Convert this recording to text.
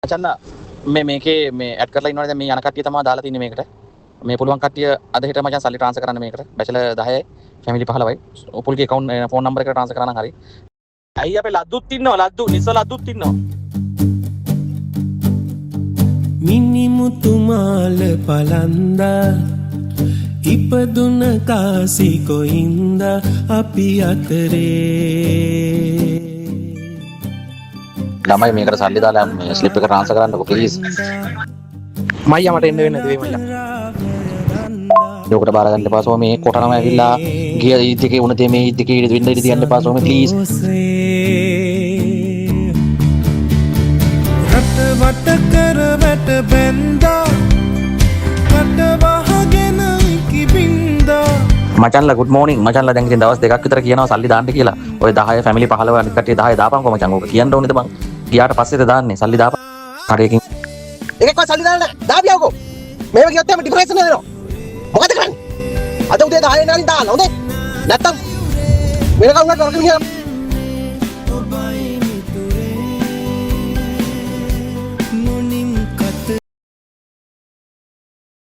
මචං මේකේ මේ ඇඩ් කරලා ඉන්නවනේ දැන් මේ යන කට්ටිය තමයි දාලා තින්නේ මේකට. මේ පුළුවන් කට්ටිය අද හෙට මචං සල්ලි ට්‍රාන්ස්ෆර් කරන්න මේකට. බැචලර් 10යි ෆැමිලි 15යි. උපුල්ගේ account ෆෝන් නම්බර් එකට ට්‍රාන්ස්ෆර් කරා නම් හරි. අයි අපේ ලද්දුත් ඉන්නවා ලද්දු නිස්ස ලද්දුත් ඉන්නවා. මිනිමුතු මාල පලන්දා ඉපදුන කාසි කොයින්ද අපි අතරේ ළමයි මේකට සල්ලි දාලා මේ ස්ලිප් එක ට්‍රාන්ස්ෆර් කරන්නකෝ ප්ලීස්. මයියා මට එන්න වෙන්නේ නැති වෙයි මයියා. යෝකට බාර ගන්න එපා සෝමේ කොටනම ඇවිල්ලා ගිය ඊත් එකේ උණ තේ මේ ඊත් එකේ වෙන්න ඉඩ තියන්න එපා සෝමේ ප්ලීස්. රට වට කර වැට බැන්දා කට වහගෙන කිබින්දා මචන්ලා good morning මචන්ලා දැන් ඉතින් දවස් දෙකක් විතර කියනවා සල්ලි දාන්න කියලා. ඔය 10 ෆැමිලි 15 අනිත් කට්ටිය 10 දාපන්කෝ මචං. ඕක කියන්න ඕනේද බං? ගියාට පස්සේද දාන්නේ සල්ලි දාපන්. හරියකින් එකෙක්වත් සල්ලි දාන්න දාපියවකෝ. මේව කියොත් එහම ඩිප්‍රෙෂන් වෙනවා. මොකද කරන්නේ? අද උදේ 10 වෙනාලින් දාන්න හොඳේ. නැත්තම් වෙන කවුරුත් වරක මිනිහා